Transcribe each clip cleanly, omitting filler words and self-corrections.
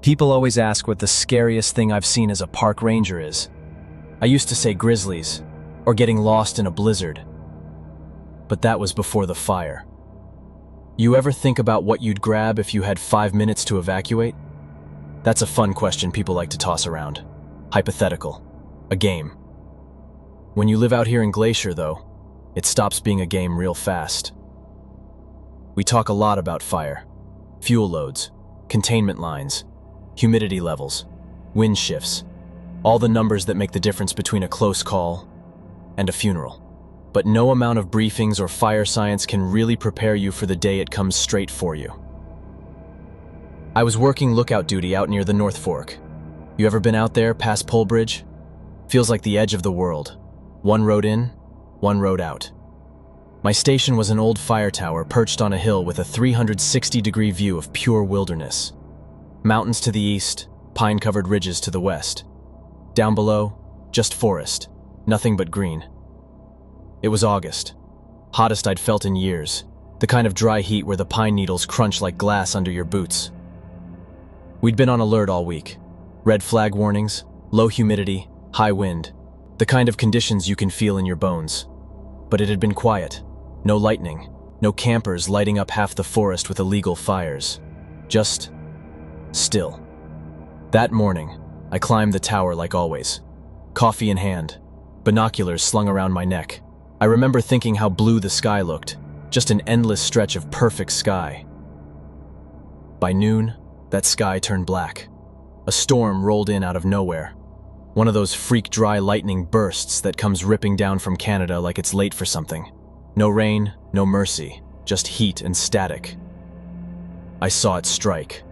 People always ask what the scariest thing I've seen as a park ranger is. I used to say grizzlies, or getting lost in a blizzard. But that was before the fire. You ever think about what you'd grab if you had 5 minutes to evacuate? That's a fun question people like to toss around. Hypothetical. A game. When you live out here in Glacier, though, it stops being a game real fast. We talk a lot about fire. Fuel loads, containment lines, humidity levels, wind shifts, all the numbers that make the difference between a close call and a funeral. But no amount of briefings or fire science can really prepare you for the day it comes straight for you. I was working lookout duty out near the North Fork. You ever been out there past Pole Bridge? Feels like the edge of the world. One road in, one road out. My station was an old fire tower perched on a hill with a 360-degree view of pure wilderness. Mountains to the east, pine-covered ridges to the west. Down below, just forest, nothing but green. It was August, hottest I'd felt in years, the kind of dry heat where the pine needles crunch like glass under your boots. We'd been on alert all week. Red flag warnings, low humidity, high wind, the kind of conditions you can feel in your bones. But it had been quiet. No lightning, no campers lighting up half the forest with illegal fires. Just still. That morning, I climbed the tower like always. Coffee in hand, binoculars slung around my neck. I remember thinking how blue the sky looked, just an endless stretch of perfect sky. By noon, that sky turned black. A storm rolled in out of nowhere. One of those freak dry lightning bursts that comes ripping down from Canada like it's late for something. No rain, no mercy, just heat and static. I saw it strike.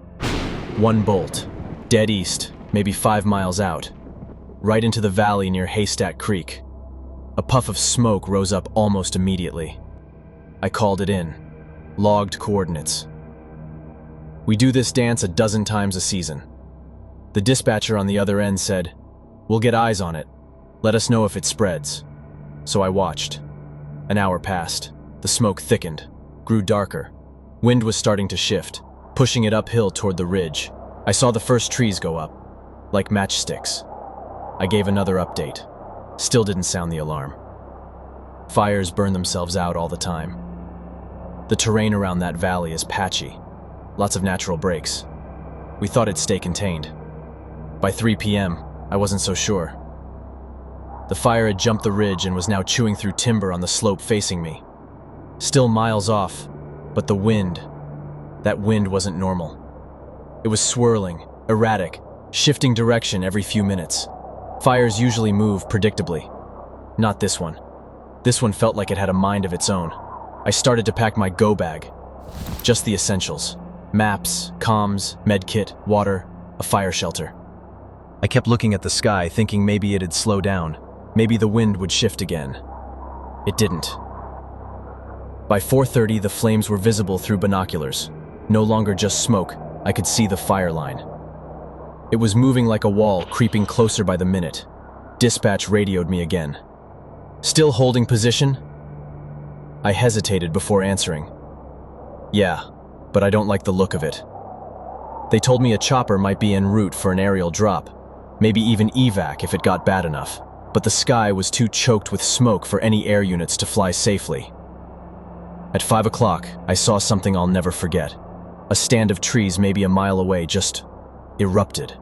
One bolt, dead east, maybe 5 miles out, right into the valley near Haystack Creek. A puff of smoke rose up almost immediately. I called it in, logged coordinates. We do this dance a dozen times a season. The dispatcher on the other end said, "We'll get eyes on it. Let us know if it spreads." So I watched. An hour passed. The smoke thickened, grew darker. Wind was starting to shift, pushing it uphill toward the ridge. I saw the first trees go up, like matchsticks. I gave another update. Still didn't sound the alarm. Fires burn themselves out all the time. The terrain around that valley is patchy. Lots of natural breaks. We thought it'd stay contained. By 3 p.m., I wasn't so sure. The fire had jumped the ridge and was now chewing through timber on the slope facing me. Still miles off, but the wind, that wind wasn't normal. It was swirling, erratic, shifting direction every few minutes. Fires usually move predictably. Not this one. This one felt like it had a mind of its own. I started to pack my go bag. Just the essentials. Maps, comms, medkit, water, a fire shelter. I kept looking at the sky, thinking maybe it'd slow down. Maybe the wind would shift again. It didn't. By 4:30, the flames were visible through binoculars. No longer just smoke, I could see the fire line. It was moving like a wall, creeping closer by the minute. Dispatch radioed me again. "Still holding position?" I hesitated before answering. "Yeah, but I don't like the look of it." They told me a chopper might be en route for an aerial drop, maybe even evac if it got bad enough. But the sky was too choked with smoke for any air units to fly safely. At 5 o'clock, I saw something I'll never forget. A stand of trees maybe a mile away just erupted.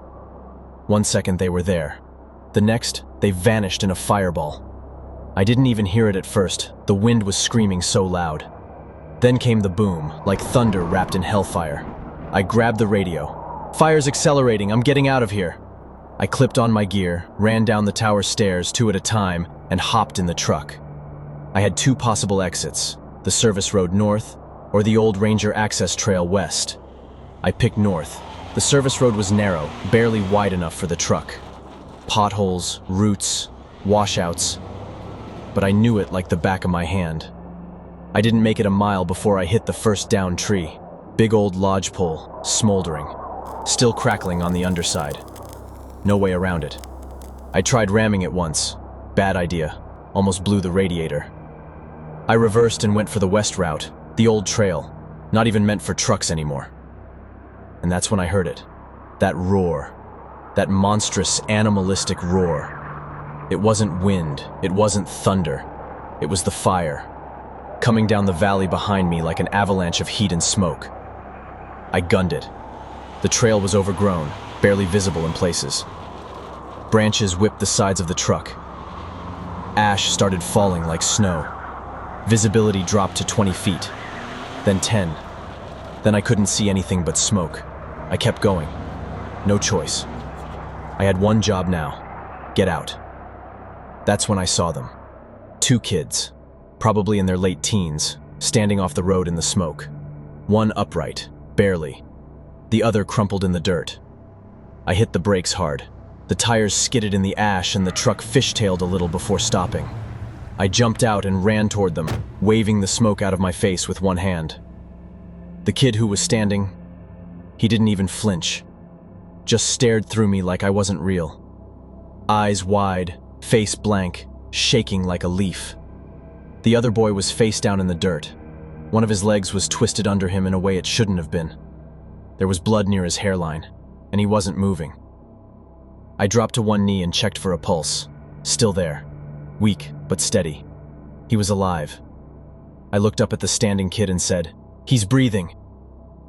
1 second they were there. The next, they vanished in a fireball. I didn't even hear it at first, the wind was screaming so loud. Then came the boom, like thunder wrapped in hellfire. I grabbed the radio. "Fire's accelerating, I'm getting out of here." I clipped on my gear, ran down the tower stairs 2 at a time, and hopped in the truck. I had 2 possible exits, the service road north or the old Ranger access trail west. I picked north. The service road was narrow, barely wide enough for the truck. Potholes, roots, washouts. But I knew it like the back of my hand. I didn't make it a mile before I hit the first downed tree. Big old lodgepole, smoldering, still crackling on the underside. No way around it. I tried ramming it once. Bad idea. Almost blew the radiator. I reversed and went for the west route, the old trail, not even meant for trucks anymore. And that's when I heard it. That roar. That monstrous, animalistic roar. It wasn't wind, it wasn't thunder. It was the fire, coming down the valley behind me like an avalanche of heat and smoke. I gunned it. The trail was overgrown, barely visible in places. Branches whipped the sides of the truck. Ash started falling like snow. Visibility dropped to 20 feet, then 10. Then I couldn't see anything but smoke. I kept going. No choice. I had one job now. Get out. That's when I saw them. 2 kids, probably in their late teens, standing off the road in the smoke. One upright, barely. The other crumpled in the dirt. I hit the brakes hard. The tires skidded in the ash and the truck fishtailed a little before stopping. I jumped out and ran toward them, waving the smoke out of my face with one hand. The kid who was standing, he didn't even flinch. Just stared through me like I wasn't real. Eyes wide, face blank, shaking like a leaf. The other boy was face down in the dirt. One of his legs was twisted under him in a way it shouldn't have been. There was blood near his hairline, and he wasn't moving. I dropped to one knee and checked for a pulse. Still there. Weak, but steady. He was alive. I looked up at the standing kid and said, "He's breathing."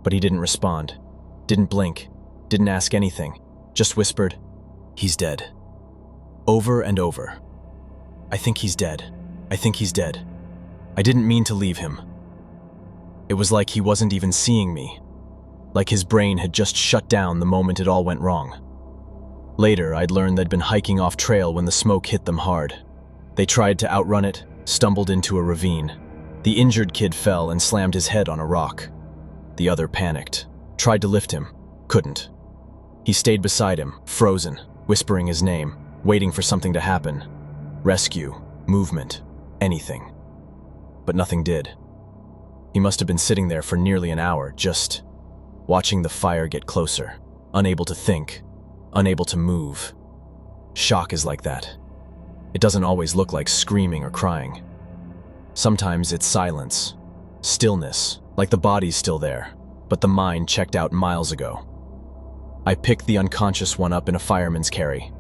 But he didn't respond. Didn't blink. Didn't ask anything. Just whispered, "He's dead." Over and over. "I think he's dead. I think he's dead." I didn't mean to leave him. It was like he wasn't even seeing me. Like his brain had just shut down the moment it all went wrong. Later, I'd learned they'd been hiking off trail when the smoke hit them hard. They tried to outrun it, stumbled into a ravine. The injured kid fell and slammed his head on a rock. The other panicked, tried to lift him, couldn't. He stayed beside him, frozen, whispering his name, waiting for something to happen. Rescue, movement, anything. But nothing did. He must have been sitting there for nearly an hour, just watching the fire get closer, unable to think, unable to move. Shock is like that. It doesn't always look like screaming or crying. Sometimes it's silence, stillness, like the body's still there, but the mind checked out miles ago. I picked the unconscious one up in a fireman's carry.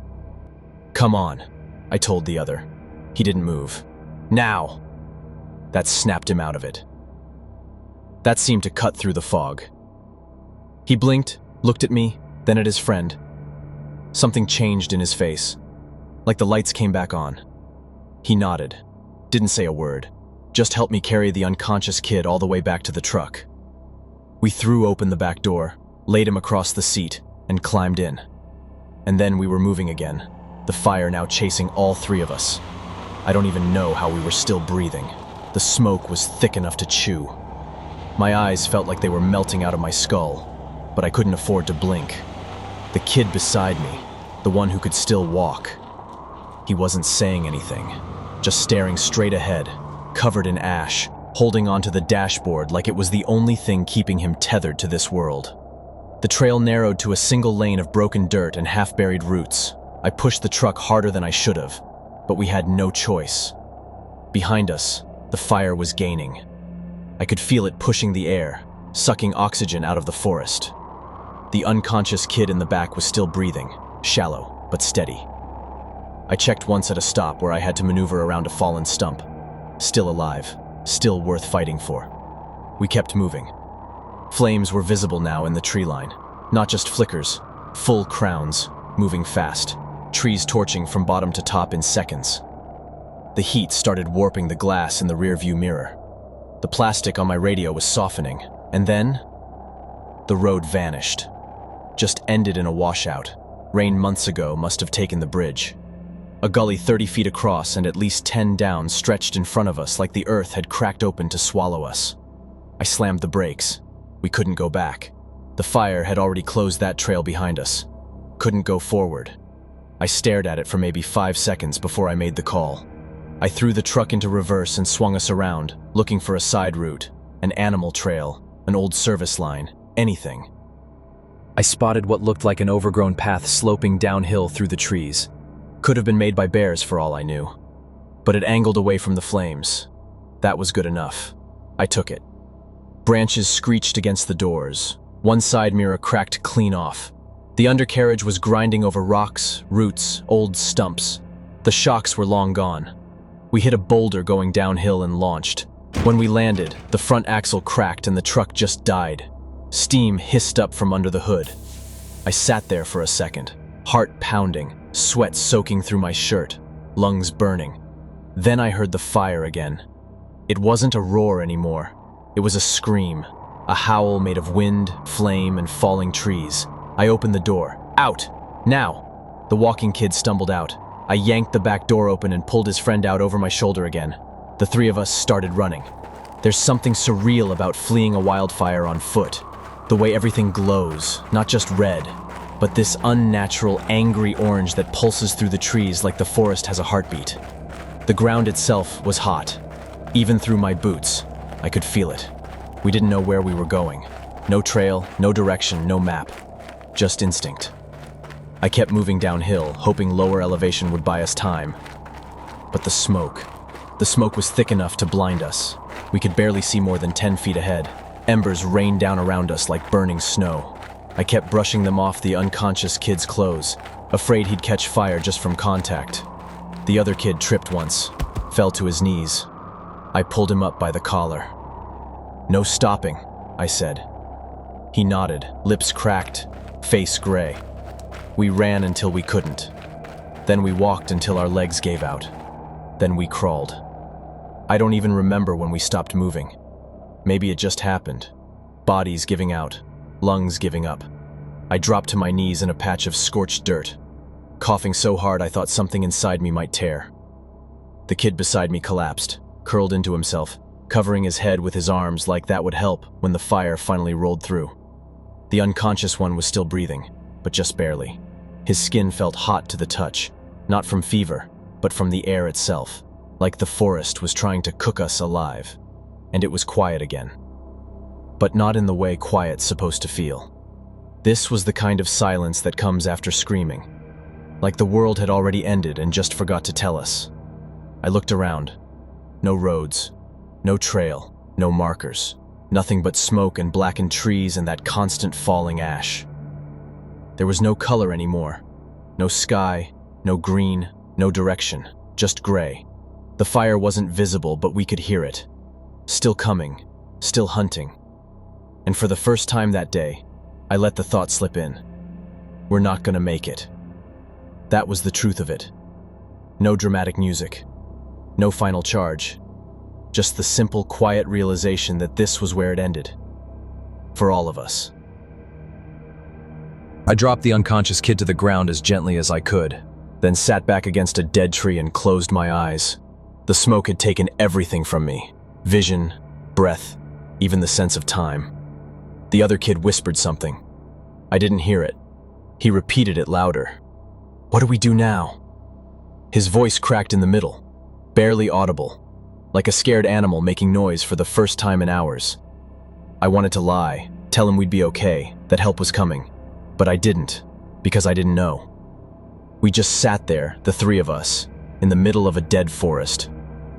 "Come on," I told the other. He didn't move. "Now!" That snapped him out of it. That seemed to cut through the fog. He blinked, looked at me, then at his friend. Something changed in his face, like the lights came back on. He nodded, didn't say a word, just helped me carry the unconscious kid all the way back to the truck. We threw open the back door, laid him across the seat, and climbed in. And then we were moving again, the fire now chasing all 3 of us. I don't even know how we were still breathing. The smoke was thick enough to chew. My eyes felt like they were melting out of my skull, but I couldn't afford to blink. The kid beside me, the one who could still walk. He wasn't saying anything, just staring straight ahead, covered in ash, holding onto the dashboard like it was the only thing keeping him tethered to this world. The trail narrowed to a single lane of broken dirt and half-buried roots. I pushed the truck harder than I should have, but we had no choice. Behind us, the fire was gaining. I could feel it pushing the air, sucking oxygen out of the forest. The unconscious kid in the back was still breathing, shallow but steady. I checked once at a stop where I had to maneuver around a fallen stump. Still alive, still worth fighting for. We kept moving. Flames were visible now in the tree line, not just flickers, full crowns, moving fast, trees torching from bottom to top in seconds. The heat started warping the glass in the rearview mirror. The plastic on my radio was softening, and then the road vanished. Just ended in a washout. Rain months ago must have taken the bridge. A gully 30 feet across and at least 10 down stretched in front of us like the earth had cracked open to swallow us. I slammed the brakes. We couldn't go back. The fire had already closed that trail behind us. Couldn't go forward. I stared at it for maybe 5 seconds before I made the call. I threw the truck into reverse and swung us around, looking for a side route, an animal trail, an old service line, anything. I spotted what looked like an overgrown path sloping downhill through the trees. Could have been made by bears for all I knew. But it angled away from the flames. That was good enough. I took it. Branches screeched against the doors. One side mirror cracked clean off. The undercarriage was grinding over rocks, roots, old stumps. The shocks were long gone. We hit a boulder going downhill and launched. When we landed, the front axle cracked and the truck just died. Steam hissed up from under the hood. I sat there for a second, heart pounding, sweat soaking through my shirt, lungs burning. Then I heard the fire again. It wasn't a roar anymore. It was a scream, a howl made of wind, flame, and falling trees. I opened the door. Out! Now! The walking kid stumbled out. I yanked the back door open and pulled his friend out over my shoulder again. The three of us started running. There's something surreal about fleeing a wildfire on foot. The way everything glows, not just red, but this unnatural, angry orange that pulses through the trees like the forest has a heartbeat. The ground itself was hot. Even through my boots, I could feel it. We didn't know where we were going. No trail, no direction, no map. Just instinct. I kept moving downhill, hoping lower elevation would buy us time. But the smoke was thick enough to blind us. We could barely see more than 10 feet ahead. Embers rained down around us like burning snow. I kept brushing them off the unconscious kid's clothes, afraid he'd catch fire just from contact. The other kid tripped once, fell to his knees. I pulled him up by the collar. "No stopping," I said. He nodded, lips cracked, face gray. We ran until we couldn't. Then we walked until our legs gave out. Then we crawled. I don't even remember when we stopped moving. Maybe it just happened. Bodies giving out, lungs giving up. I dropped to my knees in a patch of scorched dirt, coughing so hard I thought something inside me might tear. The kid beside me collapsed, curled into himself, covering his head with his arms like that would help when the fire finally rolled through. The unconscious one was still breathing, but just barely. His skin felt hot to the touch, not from fever, but from the air itself, like the forest was trying to cook us alive. And it was quiet again. But not in the way quiet's supposed to feel. This was the kind of silence that comes after screaming, like the world had already ended and just forgot to tell us. I looked around. No roads, no trail, no markers, nothing but smoke and blackened trees and that constant falling ash. There was no color anymore. No sky, no green, no direction, just gray. The fire wasn't visible, but we could hear it. Still coming, still hunting. And for the first time that day, I let the thought slip in. We're not gonna make it. That was the truth of it. No dramatic music. No final charge. Just the simple, quiet realization that this was where it ended. For all of us. I dropped the unconscious kid to the ground as gently as I could, then sat back against a dead tree and closed my eyes. The smoke had taken everything from me. Vision, breath, even the sense of time. The other kid whispered something. I didn't hear it. He repeated it louder. "What do we do now?" His voice cracked in the middle, barely audible, like a scared animal making noise for the first time in hours. I wanted to lie, tell him we'd be okay, that help was coming. But I didn't, because I didn't know. We just sat there, the three of us, in the middle of a dead forest.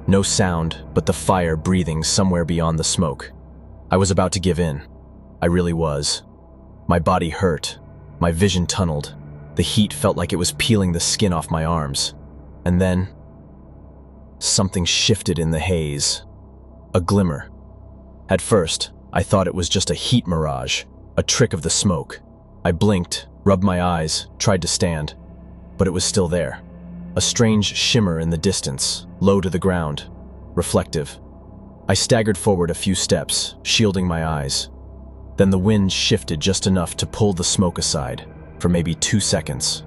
No sound, but the fire breathing somewhere beyond the smoke. I was about to give in. I really was. My body hurt. My vision tunneled. The heat felt like it was peeling the skin off my arms. And then, something shifted in the haze. A glimmer. At first, I thought it was just a heat mirage, a trick of the smoke. I blinked, rubbed my eyes, tried to stand. But it was still there. A strange shimmer in the distance, low to the ground, reflective. I staggered forward a few steps, shielding my eyes. Then the wind shifted just enough to pull the smoke aside, for maybe 2 seconds.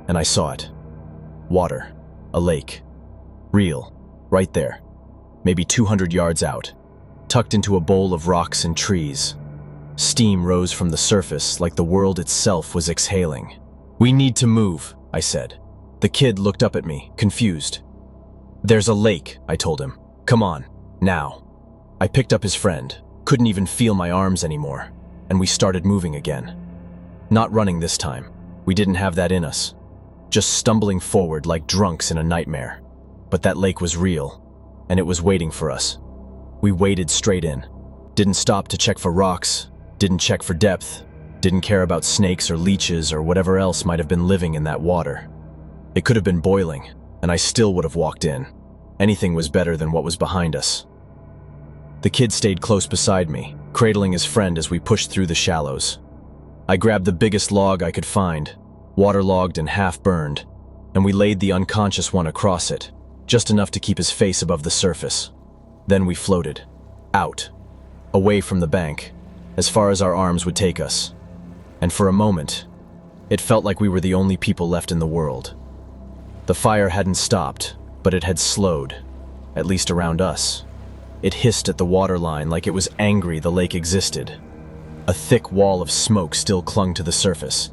And I saw it. Water. A lake. Real. Right there. Maybe 200 yards out. Tucked into a bowl of rocks and trees. Steam rose from the surface like the world itself was exhaling. "We need to move," I said. The kid looked up at me, confused. "There's a lake," I told him. "Come on, now." I picked up his friend, couldn't even feel my arms anymore, and we started moving again. Not running this time. We didn't have that in us. Just stumbling forward like drunks in a nightmare. But that lake was real, and it was waiting for us. We waded straight in. Didn't stop to check for rocks, didn't check for depth, Didn't care about snakes or leeches or whatever else might have been living in that water. It could have been boiling, and I still would have walked in. Anything was better than what was behind us. The kid stayed close beside me, cradling his friend as we pushed through the shallows. I grabbed the biggest log I could find, waterlogged and half-burned, and we laid the unconscious one across it, just enough to keep his face above the surface. Then we floated, out, away from the bank, as far as our arms would take us. And for a moment, it felt like we were the only people left in the world. The fire hadn't stopped, but it had slowed, at least around us. It hissed at the waterline like it was angry the lake existed. A thick wall of smoke still clung to the surface,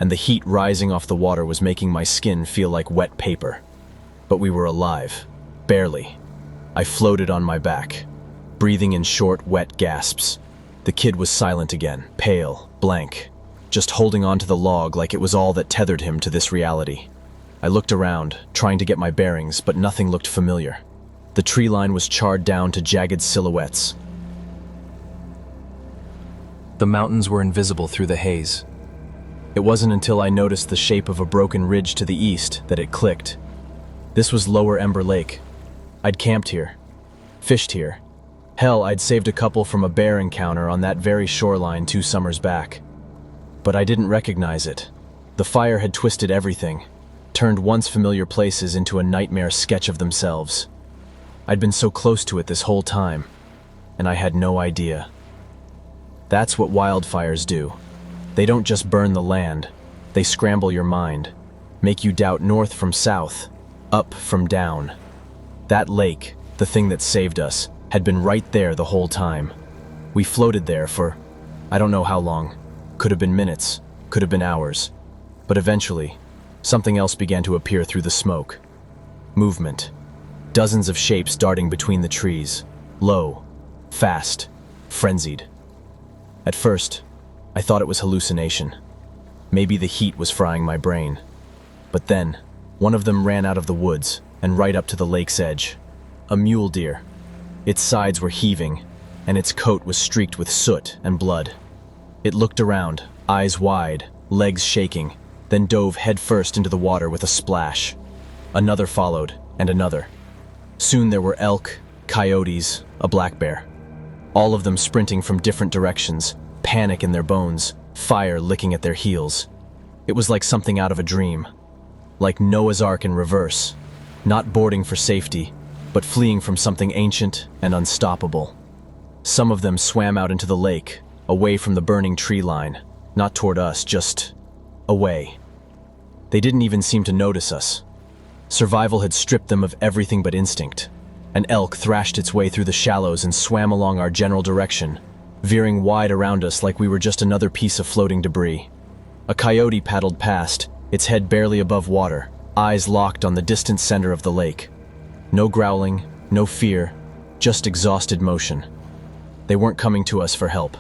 and the heat rising off the water was making my skin feel like wet paper. But we were alive, barely. I floated on my back, breathing in short, wet gasps. The kid was silent again, pale, blank, just holding on to the log like it was all that tethered him to this reality. I looked around, trying to get my bearings, but nothing looked familiar. The tree line was charred down to jagged silhouettes. The mountains were invisible through the haze. It wasn't until I noticed the shape of a broken ridge to the east that it clicked. This was Lower Ember Lake. I'd camped here, fished here. Hell, I'd saved a couple from a bear encounter on that very shoreline 2 summers back. But I didn't recognize it. The fire had twisted everything, turned once familiar places into a nightmare sketch of themselves. I'd been so close to it this whole time, and I had no idea. That's what wildfires do. They don't just burn the land, they scramble your mind, make you doubt north from south, up from down. That lake, the thing that saved us, had been right there the whole time. We floated there for, I don't know how long. Could have been minutes, could have been hours. But eventually, something else began to appear through the smoke. Movement. Dozens of shapes darting between the trees. Low, fast, frenzied. At first, I thought it was hallucination. Maybe the heat was frying my brain. But then, one of them ran out of the woods and right up to the lake's edge. A mule deer. Its sides were heaving, and its coat was streaked with soot and blood. It looked around, eyes wide, legs shaking, then dove headfirst into the water with a splash. Another followed, and another. Soon there were elk, coyotes, a black bear. All of them sprinting from different directions, panic in their bones, fire licking at their heels. It was like something out of a dream. Like Noah's Ark in reverse. Not boarding for safety, but fleeing from something ancient and unstoppable. Some of them swam out into the lake, away from the burning tree line, not toward us, just away. They didn't even seem to notice us. Survival had stripped them of everything but instinct. An elk thrashed its way through the shallows and swam along our general direction, veering wide around us like we were just another piece of floating debris. A coyote paddled past, its head barely above water, eyes locked on the distant center of the lake. No growling, no fear, just exhausted motion. They weren't coming to us for help.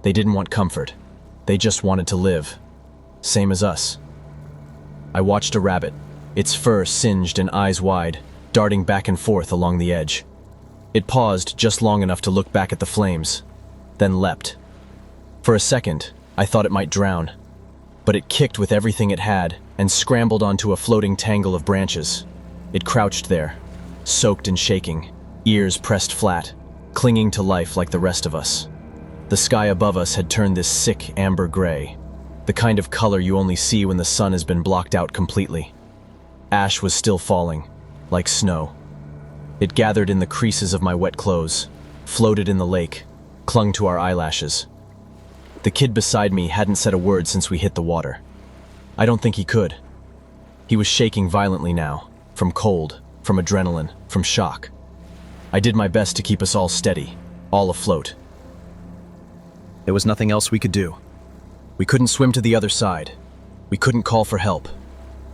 They didn't want comfort. They just wanted to live. Same as us. I watched a rabbit, its fur singed and eyes wide, darting back and forth along the edge. It paused just long enough to look back at the flames, then leapt. For a second, I thought it might drown, but it kicked with everything it had and scrambled onto a floating tangle of branches. It crouched there, soaked and shaking, ears pressed flat, clinging to life like the rest of us. The sky above us had turned this sick amber gray, the kind of color you only see when the sun has been blocked out completely. Ash was still falling, like snow. It gathered in the creases of my wet clothes, floated in the lake, clung to our eyelashes. The kid beside me hadn't said a word since we hit the water. I don't think he could. He was shaking violently now, from cold, from adrenaline, from shock. I did my best to keep us all steady, all afloat. There was nothing else we could do. We couldn't swim to the other side. We couldn't call for help.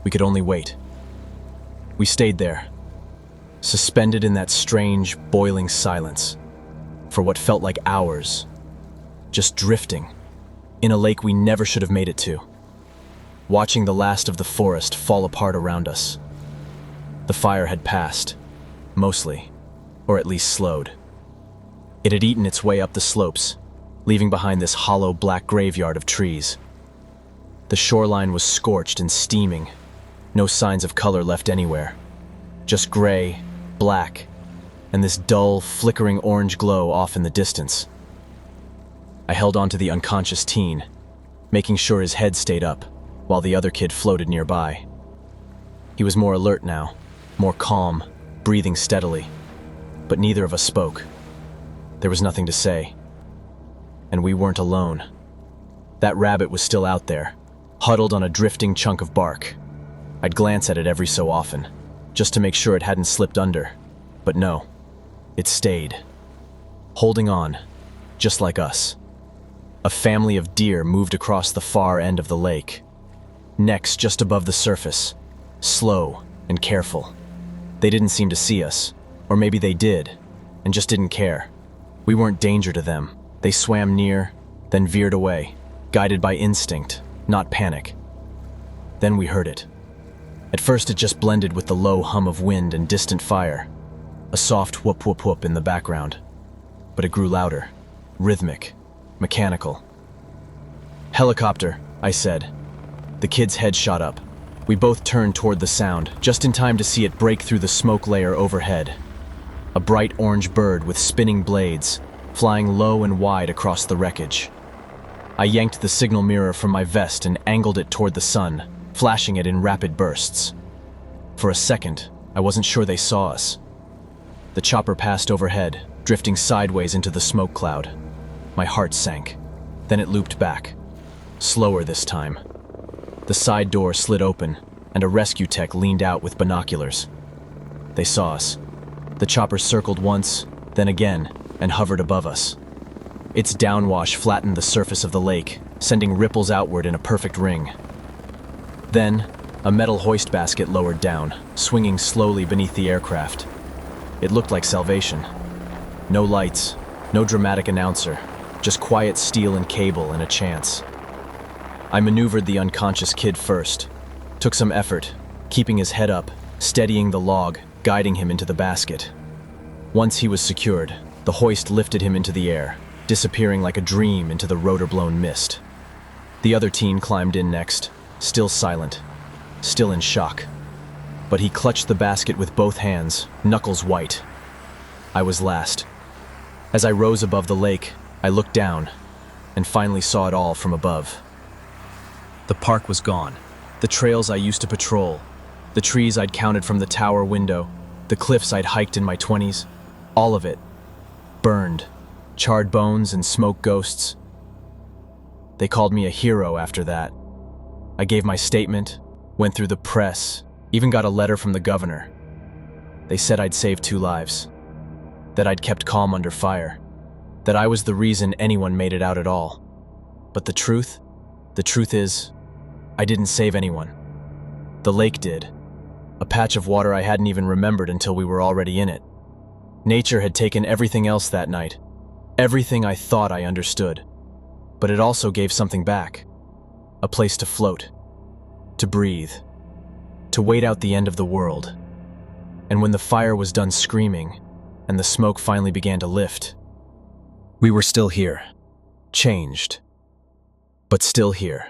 We could only wait. We stayed there, suspended in that strange, boiling silence, for what felt like hours, just drifting, in a lake we never should have made it to, watching the last of the forest fall apart around us. The fire had passed, mostly, or at least slowed. It had eaten its way up the slopes, leaving behind this hollow black graveyard of trees. The shoreline was scorched and steaming, no signs of color left anywhere. Just gray, black, and this dull, flickering orange glow off in the distance. I held on to the unconscious teen, making sure his head stayed up, while the other kid floated nearby. He was more alert now, more calm, breathing steadily, but neither of us spoke. There was nothing to say. And we weren't alone. That rabbit was still out there, huddled on a drifting chunk of bark. I'd glance at it every so often, just to make sure it hadn't slipped under. But no, it stayed. Holding on, just like us. A family of deer moved across the far end of the lake. Necks just above the surface, slow and careful. They didn't seem to see us, or maybe they did, and just didn't care. We weren't danger to them. They swam near, then veered away, guided by instinct, not panic. Then we heard it. At first it just blended with the low hum of wind and distant fire, a soft whoop whoop whoop in the background. But it grew louder, rhythmic, mechanical. "Helicopter," I said. The kid's head shot up. We both turned toward the sound, just in time to see it break through the smoke layer overhead. A bright orange bird with spinning blades, flying low and wide across the wreckage. I yanked the signal mirror from my vest and angled it toward the sun, flashing it in rapid bursts. For a second, I wasn't sure they saw us. The chopper passed overhead, drifting sideways into the smoke cloud. My heart sank. Then it looped back. Slower this time. The side door slid open, and a rescue tech leaned out with binoculars. They saw us. The chopper circled once, then again, and hovered above us. Its downwash flattened the surface of the lake, sending ripples outward in a perfect ring. Then, a metal hoist basket lowered down, swinging slowly beneath the aircraft. It looked like salvation. No lights, no dramatic announcer, just quiet steel and cable and a chance. I maneuvered the unconscious kid first. Took some effort, keeping his head up, steadying the log, guiding him into the basket. Once he was secured, the hoist lifted him into the air, disappearing like a dream into the rotor-blown mist. The other teen climbed in next, still silent, still in shock. But he clutched the basket with both hands, knuckles white. I was last. As I rose above the lake, I looked down, and finally saw it all from above. The park was gone. The trails I used to patrol, the trees I'd counted from the tower window, the cliffs I'd hiked in my 20s, all of it, burned, charred bones and smoke ghosts. They called me a hero after that. I gave my statement, went through the press, even got a letter from the governor. They said I'd saved 2 lives, that I'd kept calm under fire, that I was the reason anyone made it out at all. But the truth is, I didn't save anyone. The lake did. A patch of water I hadn't even remembered until we were already in it. Nature had taken everything else that night, everything I thought I understood. But it also gave something back. A place to float, to breathe, to wait out the end of the world. And when the fire was done screaming, and the smoke finally began to lift, we were still here, changed, but still here.